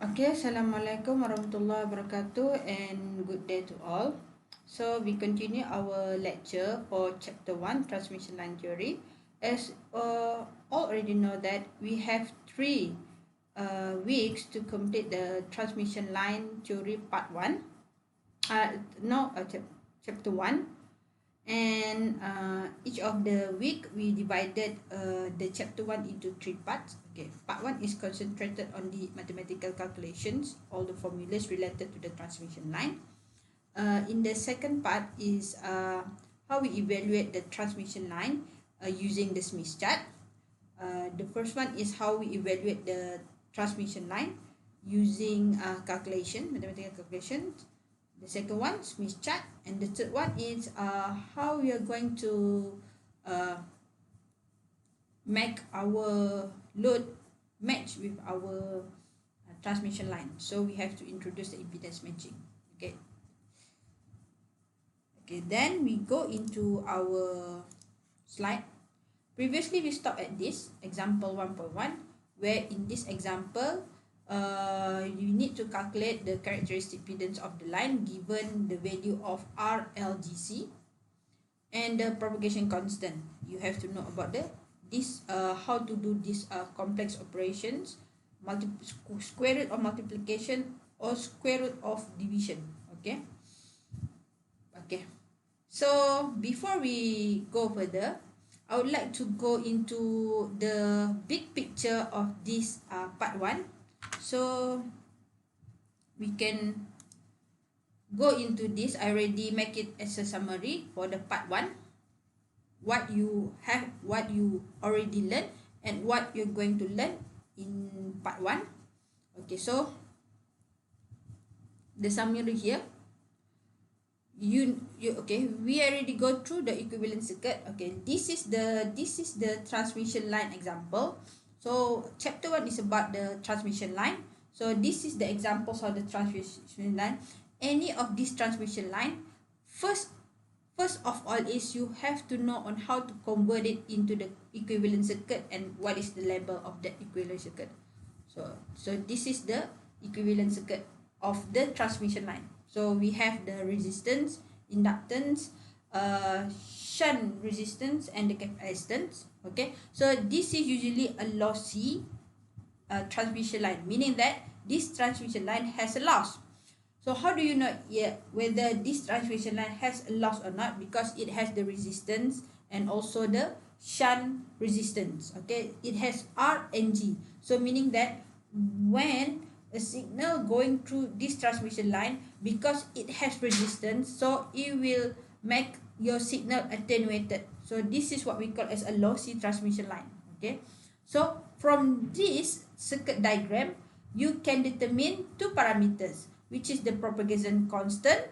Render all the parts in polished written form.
Okay, Assalamualaikum warahmatullahi wabarakatuh and good day to all. So we continue our lecture for chapter 1 transmission line theory. As all already know that we have 3 weeks to complete the transmission line theory part 1. No, chapter 1, and each of the week we divided the chapter 1 into 3 parts. Okay, part 1 is concentrated on the mathematical calculations, all the formulas related to the transmission line. In the second part is how we evaluate the transmission line using the Smith chart. The first one is how we evaluate the transmission line using mathematical calculations. The second one, Smith chart, and the third one is how we are going to make our load match with our transmission line. So we have to introduce the impedance matching. Okay. Then we go into our slide. Previously we stopped at this example 1.1, where in this example you need to calculate the characteristic impedance of the line given the value of RLGC and the propagation constant. You have to know about how to do these complex operations, square root of multiplication or square root of division. Okay. So before we go further, I would like to go into the big picture of this part 1. So we can go into this. I already make it as a summary for the part 1. What you already learned and what you're going to learn in part 1. Okay, so the summary here. We already go through the equivalent circuit. Okay, this is the transmission line example. So chapter 1 is about the transmission line. So this is the examples of the transmission line. Any of this transmission line, first of all is you have to know on how to convert it into the equivalent circuit and what is the label of that equivalent circuit. So this is the equivalent circuit of the transmission line. So we have the resistance, inductance, shunt resistance, and the capacitance. Okay, so this is usually a lossy transmission line, meaning that this transmission line has a loss. So how do you know whether this transmission line has a loss or not? Because it has the resistance and also the shunt resistance. Okay, it has R and G. So meaning that when a signal going through this transmission line, because it has resistance, so it will make your signal attenuated. So this is what we call as a lossy transmission line. Okay, so from this circuit diagram you can determine 2 parameters, which is the propagation constant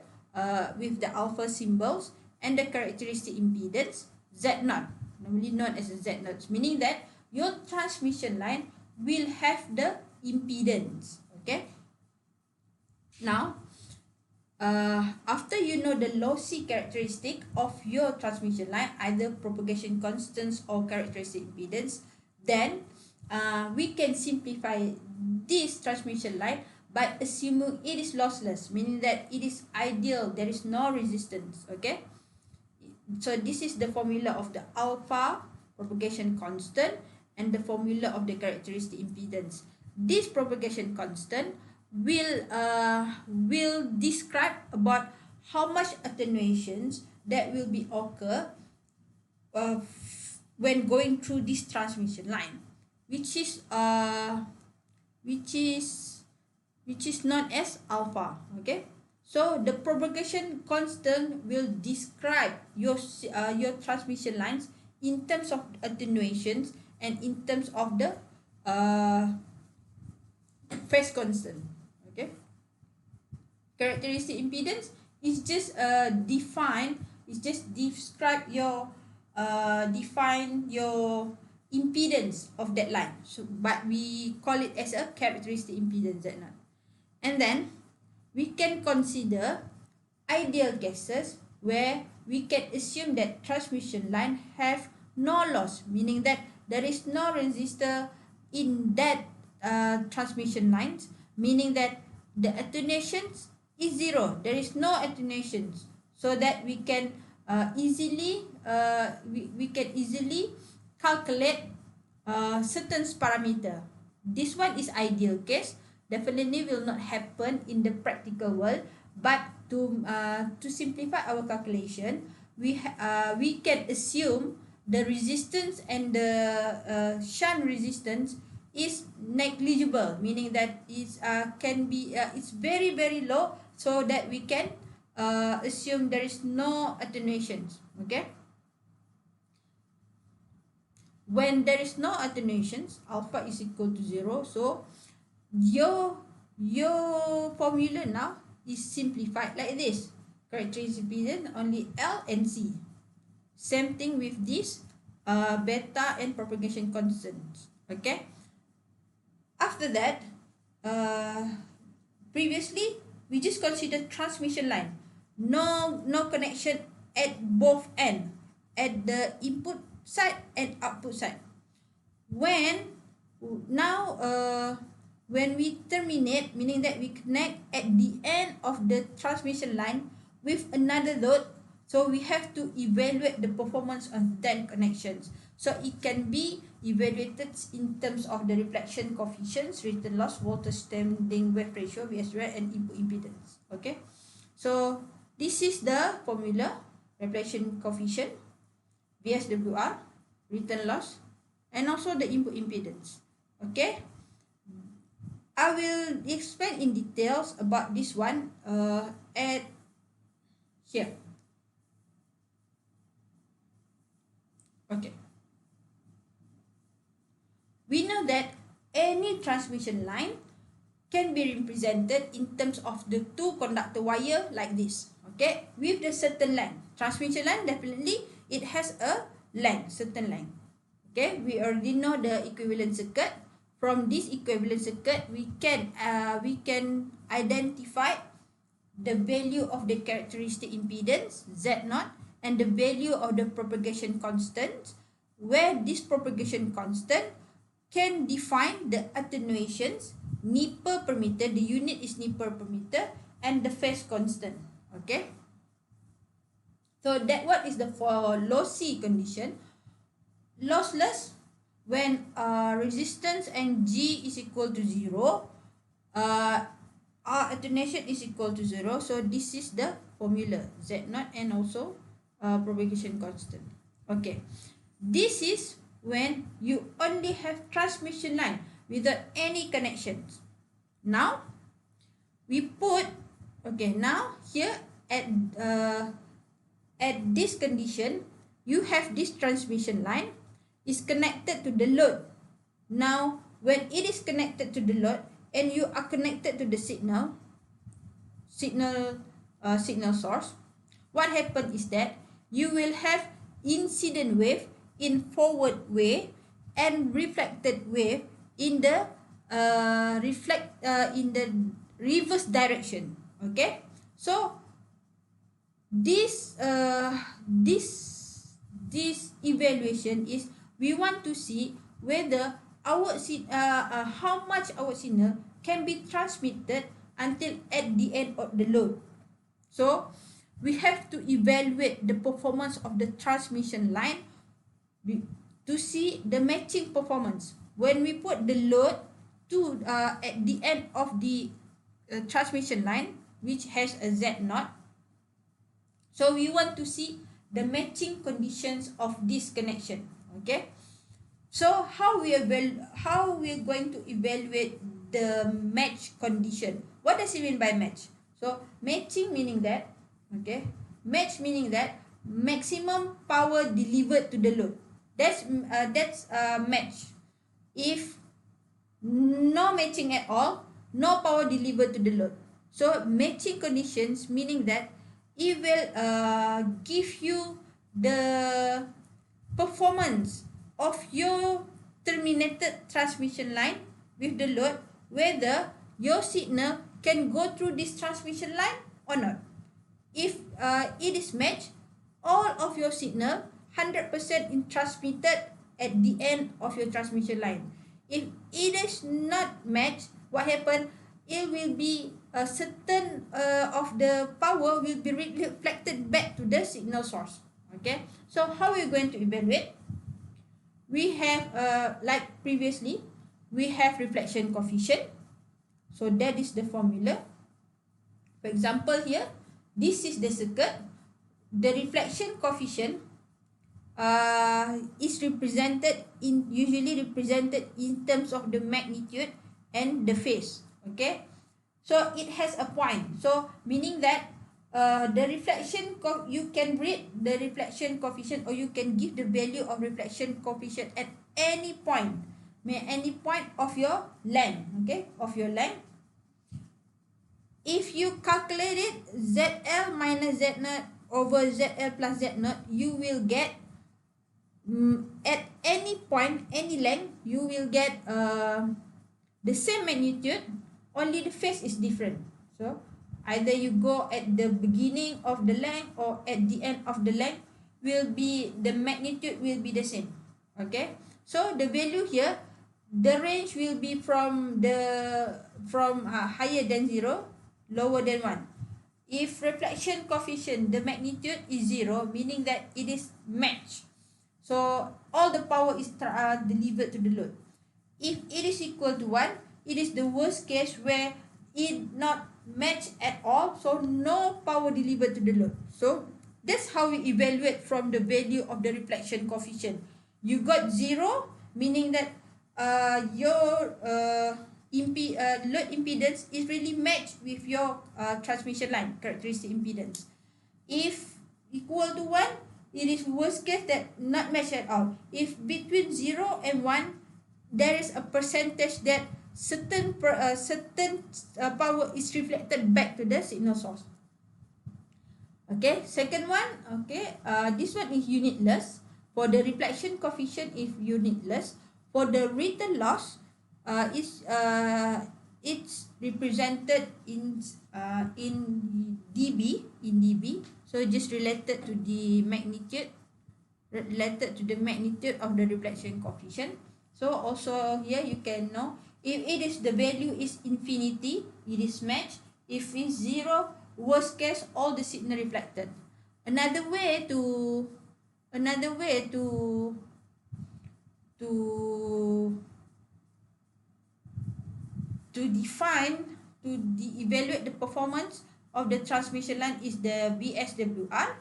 with the alpha symbols and the characteristic impedance Z0, normally known as a Z0, meaning that your transmission line will have the impedance. Okay, now after you know the lossy characteristic of your transmission line, either propagation constants or characteristic impedance, then we can simplify this transmission line by assuming it is lossless, meaning that it is ideal, there is no resistance. Okay, so this is the formula of the alpha propagation constant and the formula of the characteristic impedance. This propagation constant will describe about how much attenuations that will be occur when going through this transmission line, which is known as alpha. Okay, so the propagation constant will describe your transmission lines in terms of attenuations and in terms of the phase constant. Okay, characteristic impedance is just describe your define your impedance of that line. So but we call it as a characteristic impedance Z0. And then we can consider ideal cases where we can assume that transmission line have no loss, meaning that there is no resistor in that transmission lines, meaning that the attenuations is 0. There is no attenuations, so that we can we can easily calculate certain parameter. This one is ideal case, definitely will not happen in the practical world, but to simplify our calculation, we can assume the resistance and the shunt resistance is negligible, meaning that it's can be it's very very low, so that we can assume there is no attenuations. Okay, when there is no attenuations, alpha is equal to 0, so your formula now is simplified like this. Characteristic impedance only L and C. Same thing with this beta and propagation constants. Okay, after that, previously we just consider transmission line, no connection at both end, at the input side and output side. When now when we terminate, meaning that we connect at the end of the transmission line with another load, so we have to evaluate the performance of that connections. So it can be evaluated in terms of the reflection coefficients, return loss, voltage standing wave ratio, VSWR, and input impedance. Okay, so this is the formula: reflection coefficient, VSWR, return loss, and also the input impedance. Okay, I will explain in details about this one at here. Okay, we know that any transmission line can be represented in terms of the two conductor wire like this. Okay, with the certain length. Transmission line, definitely it has a length, certain length. Okay, we already know the equivalent circuit. From this equivalent circuit, we can identify the value of the characteristic impedance Z0 and the value of the propagation constant, where this propagation constant can define the attenuations, Nipper per meter, the unit is Nipper per meter, and the phase constant. Okay, so that what is the for lossy condition. Lossless, when resistance and G is equal to 0, our attenuation is equal to 0. So this is the formula, Z0 and also propagation constant. Okay, this is when you only have transmission line without any connections. Now we put, okay, now here at this condition, you have this transmission line is connected to the load. Now when it is connected to the load and you are connected to the signal source, what happens is that you will have incident wave in forward wave and reflected wave in the in the reverse direction. Okay, so this evaluation is, we want to see whether our how much our signal can be transmitted until at the end of the load. So we have to evaluate the performance of the transmission line to see the matching performance. When we put the load to at the end of the transmission line, which has a Z0, so we want to see the matching conditions of this connection. Okay, so how we are going to evaluate the match condition? What does it mean by match? So matching meaning that, okay, match meaning that maximum power delivered to the load. That's match. If no matching at all, no power delivered to the load. So matching conditions meaning that it will give you the performance of your terminated transmission line with the load, whether your signal can go through this transmission line or not. If it is matched, all of your signal 100% is transmitted at the end of your transmission line. If it is not matched, what happen? it will be a certain of the power will be reflected back to the signal source. Okay, so how are we going to evaluate? We have like previously, we have reflection coefficient. So that is the formula. For example, here this is the circuit. The reflection coefficient is usually represented in terms of the magnitude and the phase. Okay, so it has a point, so meaning that the you can read the reflection coefficient, or you can give the value of reflection coefficient at any point, of your length. Okay, of your length. If you calculate it, ZL minus Z naught over ZL plus Z naught, you will get at any point, any length, you will get the same magnitude, only the phase is different. So either you go at the beginning of the length or at the end of the length, the magnitude will be the same. Okay, so the value here, the range will be from higher than 0, lower than 1. If reflection coefficient, the magnitude is 0, meaning that it is matched. So all the power is delivered to the load. If it is equal to 1, it is the worst case where it not match at all, so no power delivered to the load. So that's how we evaluate from the value of the reflection coefficient. You got 0, meaning that your load impedance is really matched with your transmission line characteristic impedance. If equal to 1, it is worst case that not matched at all. If between 0 and 1, there is a percentage that certain power is reflected back to the signal source. Okay, second one, okay, this one is unitless. For the reflection coefficient is unitless. For the return loss, it's represented in dB, so just related to the magnitude of the reflection coefficient. So also here you can know, if it is the value is infinity, it is matched. If it's 0, worst case, all the signal reflected. Another way to evaluate the performance of the transmission line is the VSWR.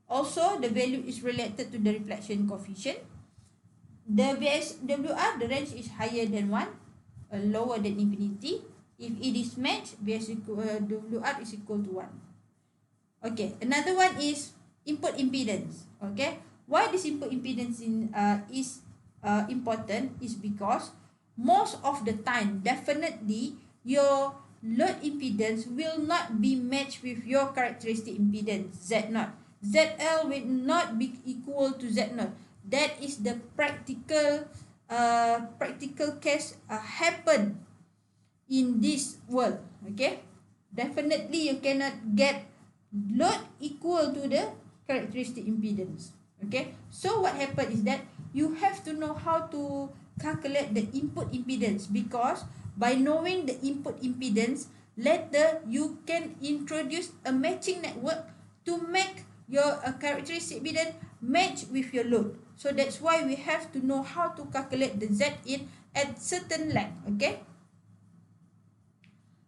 Also, the value is related to the reflection coefficient. The VSWR, the range is higher than 1, lower than infinity. If it is matched, VSWR is equal to 1. Okay, another one is input impedance. Okay, why this input impedance is important is because most of the time, definitely, your load impedance will not be matched with your characteristic impedance, Z0. ZL will not be equal to Z0. That is the practical case happen in this world. Okay, definitely you cannot get load equal to the characteristic impedance. Okay, so what happened is that you have to know how to calculate the input impedance, because by knowing the input impedance, later you can introduce a matching network to make your characteristic impedance match with your load. So that's why we have to know how to calculate the Z-in at certain length. Okay,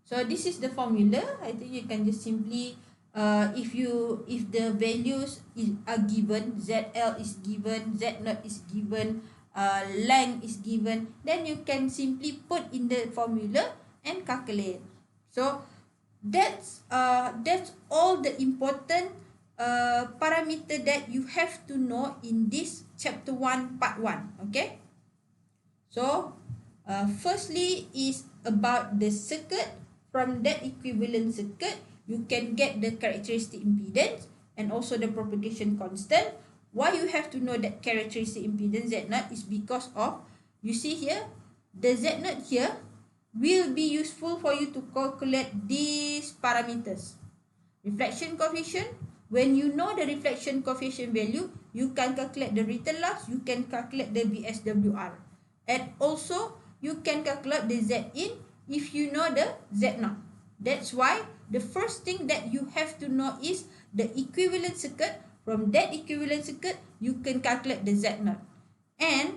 so this is the formula. I think you can just simply if the values are given, ZL is given, Z0 is given, length is given, then you can simply put in the formula and calculate. So that's all the important parameter that you have to know in this chapter 1 part 1. Okay, so firstly is about the circuit. From that equivalent circuit, you can get the characteristic impedance and also the propagation constant. Why you have to know that characteristic impedance Z0 is because of, you see here, the Z0 here will be useful for you to calculate these parameters. Reflection coefficient, when you know the reflection coefficient value, you can calculate the return loss, you can calculate the VSWR, and also you can calculate the Z-in, if you know the Z0. That's why the first thing that you have to know is the equivalent circuit. From that equivalent circuit, you can calculate the Z0. And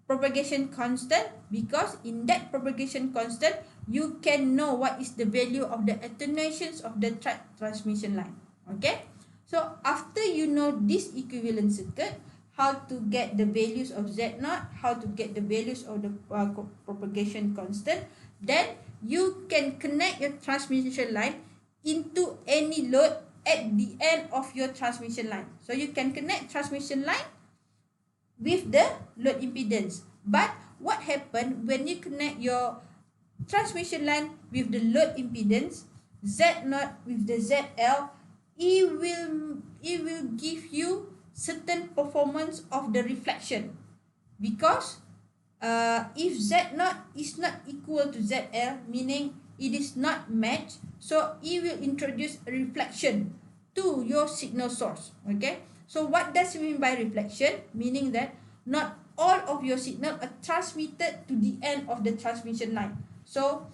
propagation constant, because in that propagation constant, you can know what is the value of the attenuations of the transmission line. Okay. So after you know this equivalent circuit, how to get the values of Z0, how to get the values of the propagation constant, then you can connect your transmission line into any load at the end of your transmission line. So you can connect transmission line with the load impedance. But what happens when you connect your transmission line with the load impedance, Z0 with the ZL, it will give you certain performance of the reflection, because if Z0 is not equal to ZL, meaning it is not matched, so it will introduce a reflection to your signal source. Okay, so what does it mean by reflection? Meaning that not all of your signal are transmitted to the end of the transmission line. So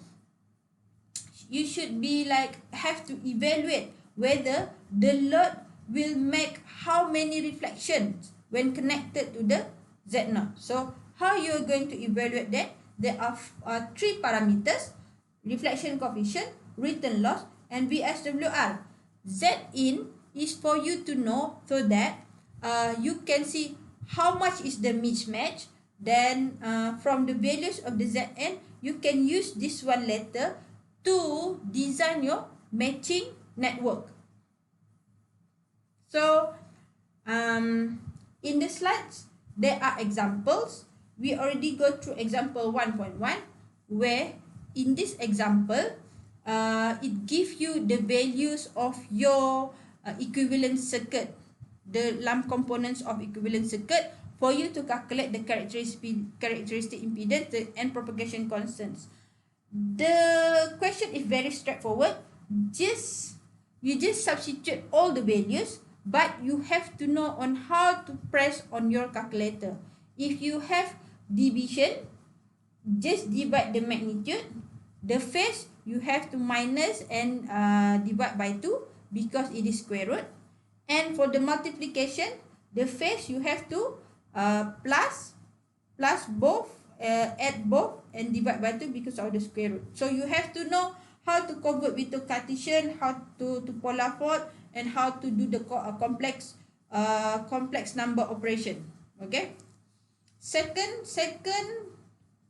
you should be like, have to evaluate whether the load will make how many reflections when connected to the Z0. So how you are going to evaluate that? There are three parameters: reflection coefficient, return loss, and VSWR. Zin is for you to know, so that you can see how much is the mismatch. Then from the values of the Zn, you can use this one letter to design your matching network. So in the slides, there are examples. We already go through example 1.1, where in this example, it gives you the values of your equivalent circuit, the lump components of equivalent circuit, for you to calculate the characteristic impedance and propagation constants. The question is very straightforward. You just substitute all the values, but you have to know on how to press on your calculator. If you have division, just divide the magnitude. The phase, you have to minus and divide by 2, because it is square root. And for the multiplication, the phase you have to plus both, add both and divide by 2 because of the square root. So you have to know how to convert to Cartesian, how to polar fault, and how to do the complex number operation. Okay. Second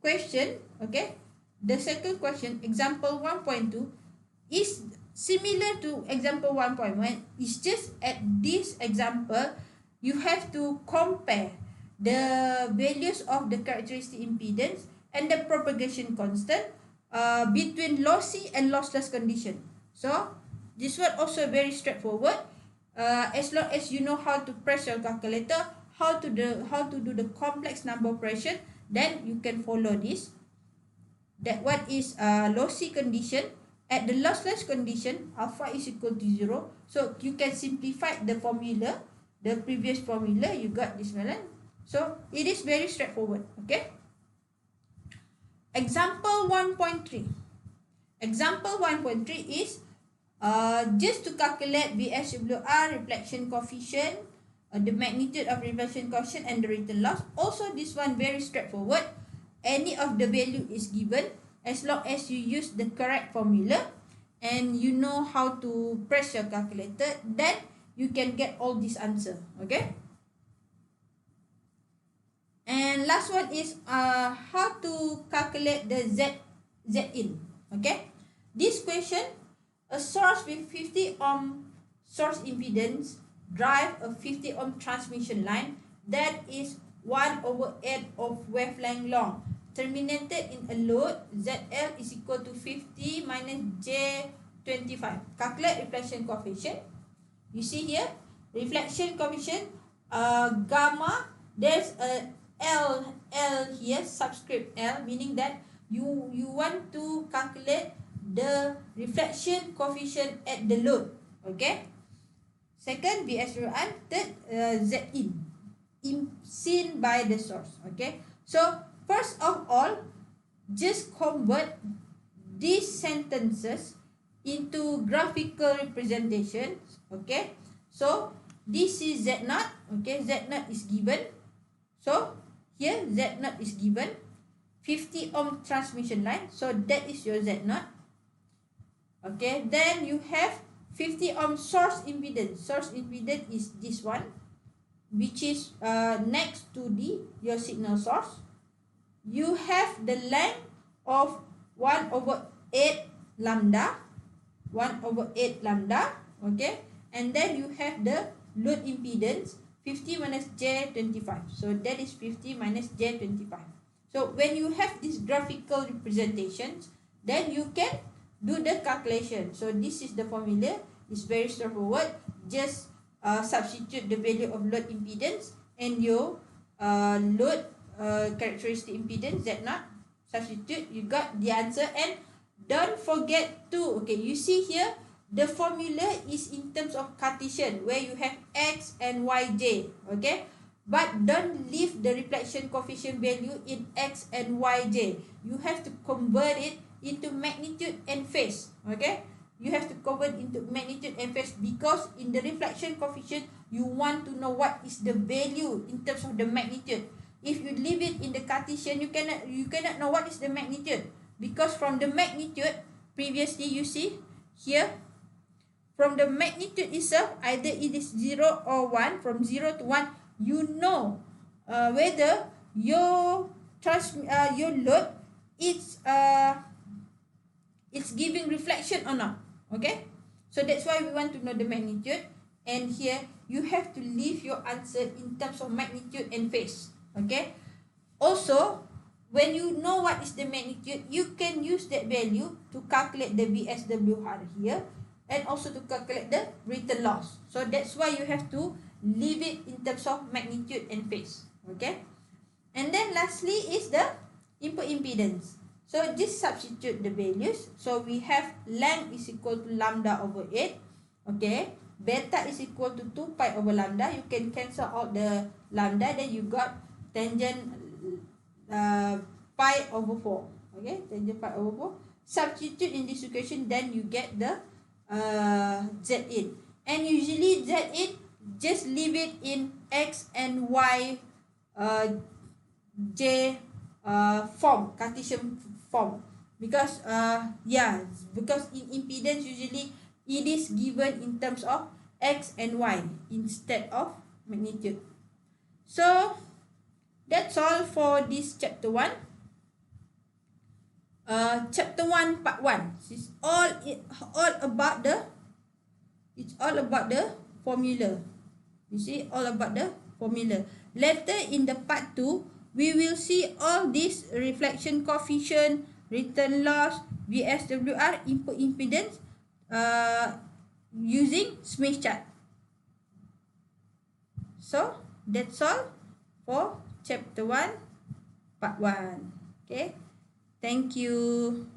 question. Okay. The second question, example 1.2, is similar to example 1.1. It's just at this example, you have to compare the values of the characteristic impedance and the propagation constant between lossy and lossless condition. So this one also very straightforward. As long as you know how to press your calculator, how to do the complex number operation, then you can follow this. That one is lossy condition. At the lossless condition, alpha is equal to 0. So you can simplify the formula, the previous formula, you got this one. So it is very straightforward. Okay. Example 1.3. Example 1.3 is just to calculate VSWR, reflection coefficient, the magnitude of reflection coefficient, and the return loss. Also this one very straightforward. Any of the value is given, as long as you use the correct formula and you know how to press your calculator, then you can get all this answer. Okay. And last one is how to calculate the Zin. Okay. This question, a source with 50 ohm source impedance drive a 50 ohm transmission line that is 1/8 of wavelength long, terminated in a load ZL is equal to 50 minus J25. Calculate reflection coefficient. You see here, reflection coefficient gamma, there's a L here, subscript L, meaning that you want to calculate the reflection coefficient at the load. Okay. Second, VSWR. Third, Zin, seen by the source. Okay. So first of all, just convert these sentences into graphical representations. Okay, so this is Z naught. Okay, Z naught is given. So here Z naught is given 50 ohm transmission line. So that is your Z naught. Okay, then you have 50 ohm source impedance. Source impedance is this one, which is next to your signal source. You have the length of 1/8 lambda. 1/8 lambda. Okay, and then you have the load impedance 50 minus J25. So that is 50 minus J25. So when you have these graphical representations, then you can do the calculation. So this is the formula. It's very straightforward. Just substitute the value of load impedance and your load characteristic impedance Z0. Substitute, you got the answer. And don't forget to, okay, you see here the formula is in terms of Cartesian, where you have x and yj. Okay, but don't leave the reflection coefficient value in x and yj. You have to convert it into magnitude and phase. Okay, you have to convert into magnitude and phase, because in the reflection coefficient you want to know what is the value in terms of the magnitude. If you leave it in the Cartesian, you cannot know what is the magnitude, because from the magnitude previously, you see here, from the magnitude itself, either it is 0 or 1. From 0 to 1, you know whether your load it's giving reflection or not. Okay, so that's why we want to know the magnitude. And here you have to leave your answer in terms of magnitude and phase. Okay, also when you know what is the magnitude, you can use that value to calculate the VSWR here, and also to calculate the return loss. So that's why you have to leave it in terms of magnitude and phase. Okay, and then lastly is the input impedance. So just substitute the values. So we have length is equal to lambda over 8. Okay, beta is equal to 2 pi over lambda. You can cancel out the lambda, then you got tangent pi over 4. Okay, tangent pi over 4. Substitute in this equation, then you get the Z8. And usually Z8, just leave it in X and Y J form, Cartesian form, because because in impedance usually it is given in terms of X and Y instead of magnitude. So that's all for this chapter 1. Chapter 1 part 1 is all about the formula. You see, all about the formula. Later in the part 2, we will see all this reflection coefficient, return loss, VSWR, input impedance using Smith chart. So that's all for chapter 1 part 1. Okay, thank you.